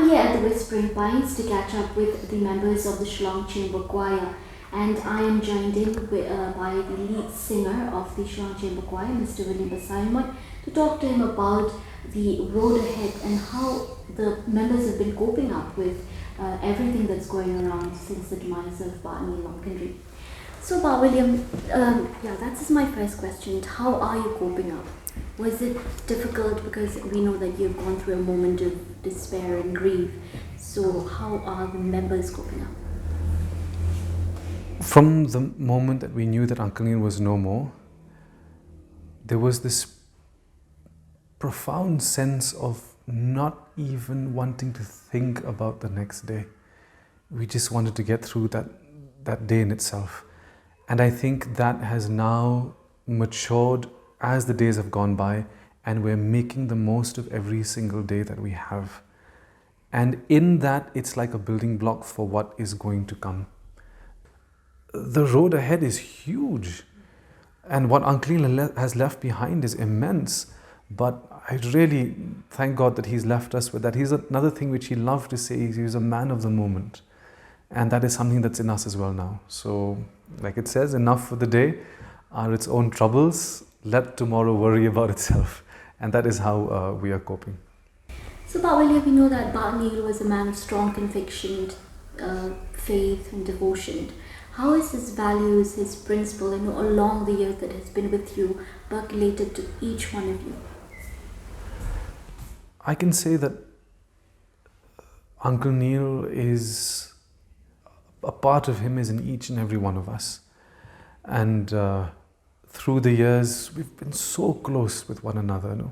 I'm here at the Whispering Pines to catch up with the members of the Shillong Chamber Choir, and I am joined in by the lead singer of the Shillong Chamber Choir, Mr. William Basaimoy, to talk to him about the road ahead and how the members have been coping up with everything that's going around since the demise of Barney Lomkindry. So, William, that's my first question. How are you coping up? Was it difficult, because we know that you've gone through a moment of despair and grief? So how are the members coping up? From the moment that we knew that Uncle Neil was no more, there was this profound sense of not even wanting to think about the next day. We just wanted to get through that day in itself. And I think that has now matured as the days have gone by, and we're making the most of every single day that we have. And in that, it's like a building block for what is going to come. The road ahead is huge, and what Uncle Neil has left behind is immense. But I really thank God that he's left us with that. He's another thing which he loved to say, he was a man of the moment. And that is something that's in us as well now. So, like it says, enough for the day are its own troubles. Let tomorrow worry about itself. And that is how we are coping. So, William, we know that Neil was a man of strong conviction, faith and devotion. How is his values, his principle, along the years that has been with you, percolated to each one of you? I can say that Uncle Neil is, a part of him is in each and every one of us. And through the years, we've been so close with one another,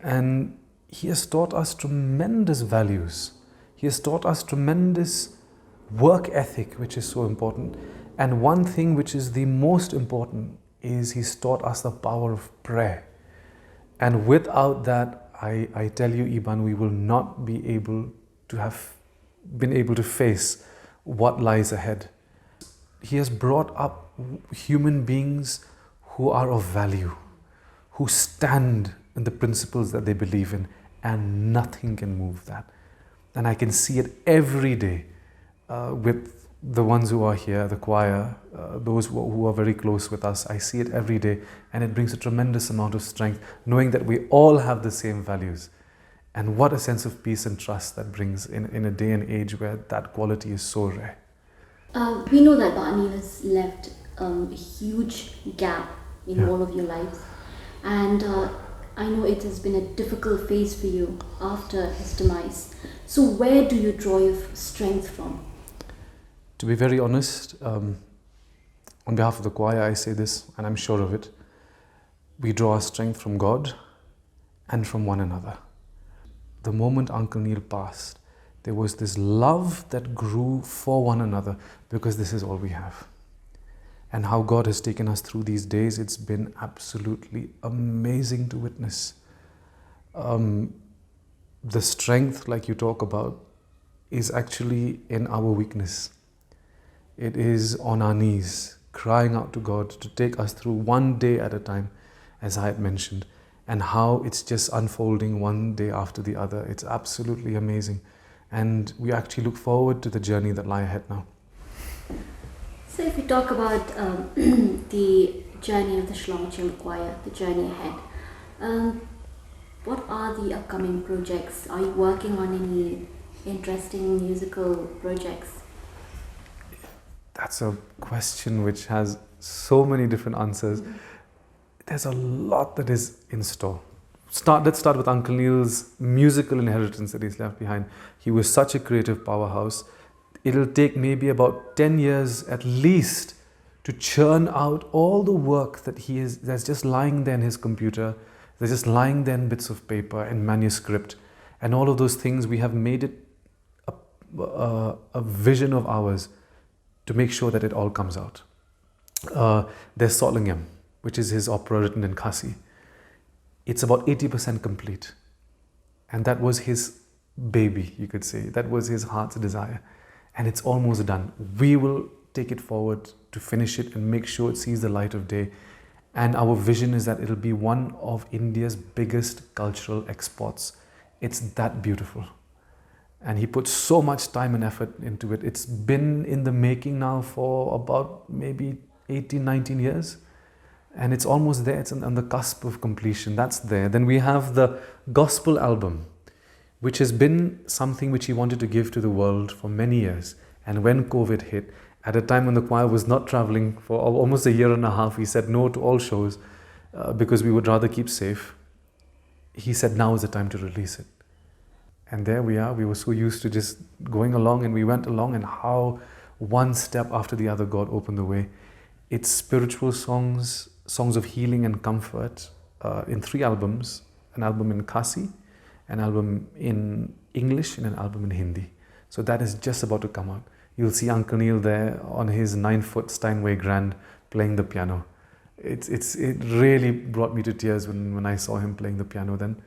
and he has taught us tremendous values. He has taught us tremendous work ethic, which is so important. And one thing which is the most important is he's taught us the power of prayer. And without that, I tell you, Iban, we will not be able to have been able to face what lies ahead. He has brought up human beings who are of value, who stand in the principles that they believe in, and nothing can move that. And I can see it every day with the ones who are here, the choir, those who are very close with us. I see it every day, and it brings a tremendous amount of strength, knowing that we all have the same values. And what a sense of peace and trust that brings in a day and age where that quality is so rare. We know that Barney has left a huge gap in all of your lives, and I know it has been a difficult phase for you after his demise. So where do you draw your strength from? To be very honest, on behalf of the choir, I say this, and I'm sure of it. We draw our strength from God and from one another. The moment Uncle Neil passed, there was this love that grew for one another, because this is all we have. And how God has taken us through these days, it's been absolutely amazing to witness. The strength, like you talk about, is actually in our weakness. It is on our knees, crying out to God to take us through one day at a time, as I had mentioned, and how it's just unfolding one day after the other. It's absolutely amazing. And we actually look forward to the journey that lies ahead now. So if we talk about the journey of the Shillong Chamber Choir, the journey ahead, what are the upcoming projects? Are you working on any interesting musical projects? That's a question which has so many different answers. There's a lot that is in store. Let's start with Uncle Neil's musical inheritance that he's left behind. He was such a creative powerhouse. It'll take maybe about 10 years at least to churn out all the work that's just lying there in his computer. They're just lying there in bits of paper and manuscript. And all of those things, we have made it a vision of ours to make sure that it all comes out. There's Solingam, which is his opera written in Khasi. It's about 80% complete. And that was his baby, you could say. That was his heart's desire. And it's almost done. We will take it forward to finish it and make sure it sees the light of day. And our vision is that it'll be one of India's biggest cultural exports. It's that beautiful. And he put so much time and effort into it. It's been in the making now for about maybe 18, 19 years. And it's almost there. It's on the cusp of completion. That's there. Then we have the gospel album, which has been something which he wanted to give to the world for many years. And when COVID hit, at a time when the choir was not traveling for almost a year and a half, he said no to all shows because we would rather keep safe. He said now is the time to release it. And there we are. We were so used to just going along, and we went along, and how one step after the other God opened the way. It's spiritual songs, songs of healing and comfort in 3 albums, an album in Kasi, an album in English, and an album in Hindi. So that is just about to come out. You'll see Uncle Neil there on his 9-foot Steinway Grand playing the piano. It really brought me to tears when I saw him playing the piano then.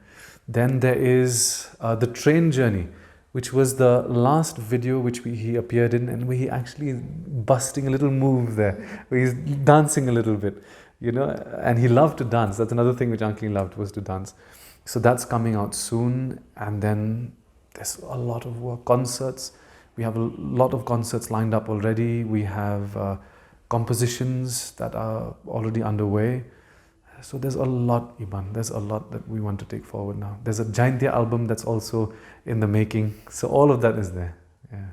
Then there is The Train Journey, which was the last video which he appeared in, and where he actually is busting a little move there, where he's dancing a little bit, you know, and he loved to dance. That's another thing which Uncle loved, was to dance. So that's coming out soon. And then there's a lot of work, concerts. We have a lot of concerts lined up already. We have compositions that are already underway. So there's a lot, Iban. There's a lot that we want to take forward now. There's a Jaintia album that's also in the making. So all of that is there. Yeah.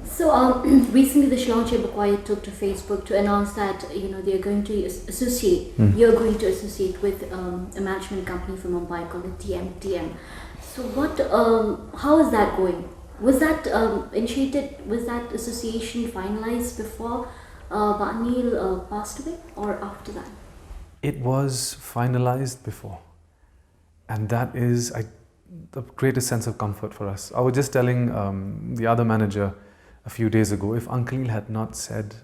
So recently the Shillong Chamber Choir took to Facebook to announce that they're going to associate. You're going to associate with a management company from Mumbai called the TM. So what? How is that going? Was that initiated? Was that association finalized before Banil passed away, or after that? It was finalized before, and that is the greatest sense of comfort for us. I was just telling the other manager a few days ago, if Uncle had not said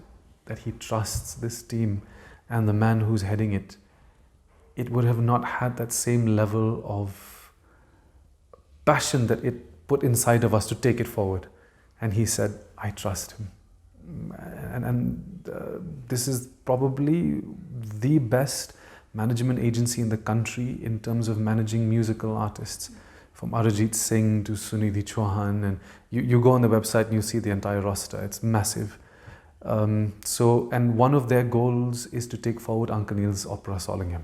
that he trusts this team and the man who's heading it, it would have not had that same level of passion that it put inside of us to take it forward. And he said, I trust him. And this is probably the best management agency in the country in terms of managing musical artists, from Arijit Singh to Sunidhi Chauhan, and you go on the website and you see the entire roster. It's massive. And one of their goals is to take forward Uncle Neil's opera Sollingham.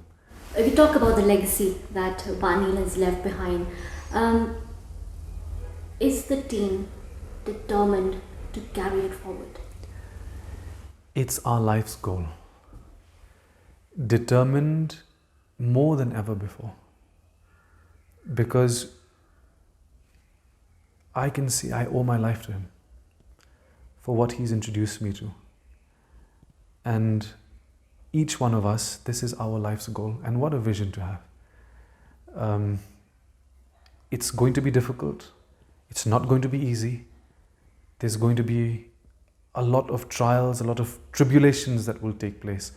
If you talk about the legacy that Banil has left behind, is the team determined to carry it forward? It's our life's goal. Determined more than ever before. Because I can see I owe my life to him for what he's introduced me to. And each one of us, this is our life's goal. And what a vision to have. It's going to be difficult. It's not going to be easy. There's going to be a lot of trials, a lot of tribulations that will take place.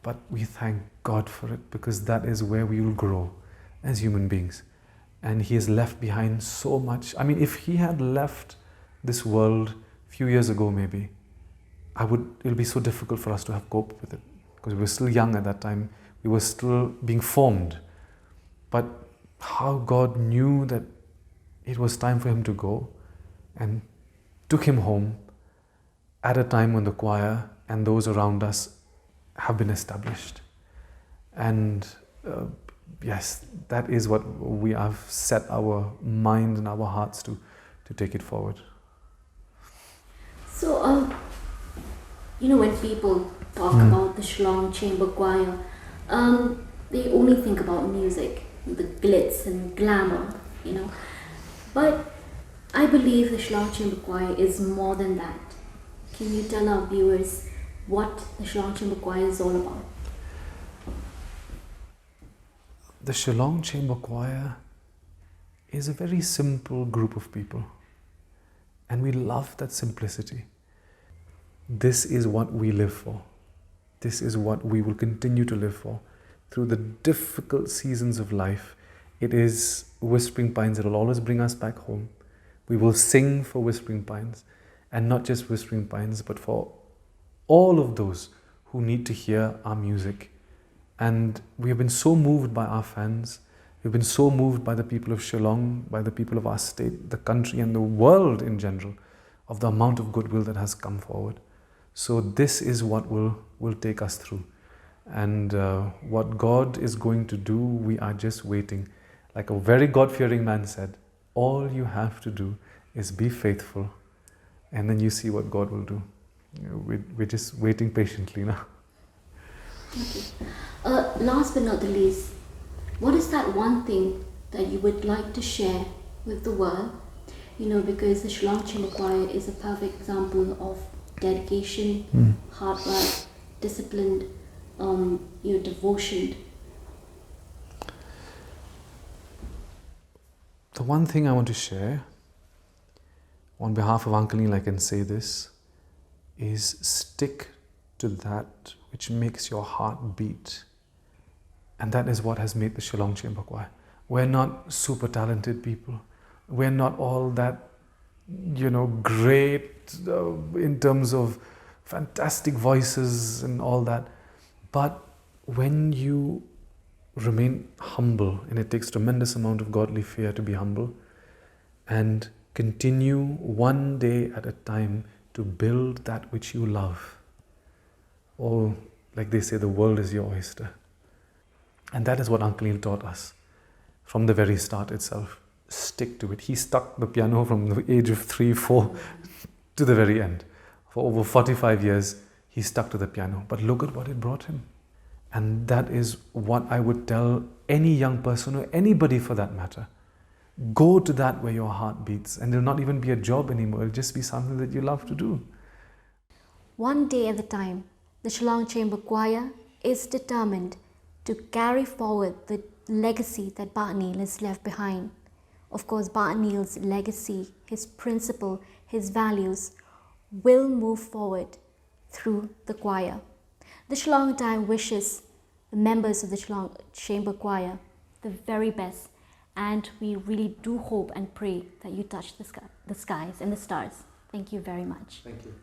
But we thank God for it, because that is where we will grow as human beings. And he has left behind so much. I mean, if he had left this world a few years ago, maybe, it'll be so difficult for us to have coped with it, because we were still young at that time. We were still being formed. But how God knew that it was time for him to go and took him home at a time when the choir and those around us have been established. And yes, that is what we have set our mind and our hearts to take it forward. So, when people talk about the Shillong Chamber Choir, they only think about music, the glitz and glamour, But I believe the Shillong Chamber Choir is more than that. Can you tell our viewers what the Shillong Chamber Choir is all about? The Shillong Chamber Choir is a very simple group of people, and we love that simplicity. This is what we live for. This is what we will continue to live for. Through the difficult seasons of life, it is Whispering Pines that will always bring us back home. We will sing for Whispering Pines, and not just Whispering Pines, but for all of those who need to hear our music. And we have been so moved by our fans We've been so moved by the people of Shillong, by the people of our state, the country and the world in general, of the amount of goodwill that has come forward. So this is what will take us through. And what God is going to do, we are just waiting. Like a very God-fearing man said, all you have to do is be faithful, and then you see what God will do. We're just waiting patiently now. Okay. Last but not the least, what is that one thing that you would like to share with the world? Because the Shillong Chamber Choir is a perfect example of dedication, hard work, discipline, devotion. The one thing I want to share, on behalf of Uncle Neil, I can say this, is stick to that which makes your heart beat. And that is what has made the Shillong Chamber Choir. We're not super talented people. We're not all that, great in terms of fantastic voices and all that. But when you remain humble, and it takes tremendous amount of godly fear to be humble, and continue one day at a time to build that which you love. Oh, like they say, the world is your oyster. And that is what Uncle Neil taught us from the very start itself. Stick to it. He stuck the piano from the age of 3, 4 to the very end. For over 45 years, he stuck to the piano. But look at what it brought him. And that is what I would tell any young person, or anybody for that matter. Go to that where your heart beats, and it'll not even be a job anymore. It'll just be something that you love to do. One day at a time, the Shillong Chamber Choir is determined to carry forward the legacy that Ba Neil has left behind. Of course, Ba Neil's legacy, his principle, his values will move forward through the choir. The Shillong Times wishes the members of the Shillong Chamber Choir the very best, and we really do hope and pray that you touch the skies and the stars. Thank you very much. Thank you.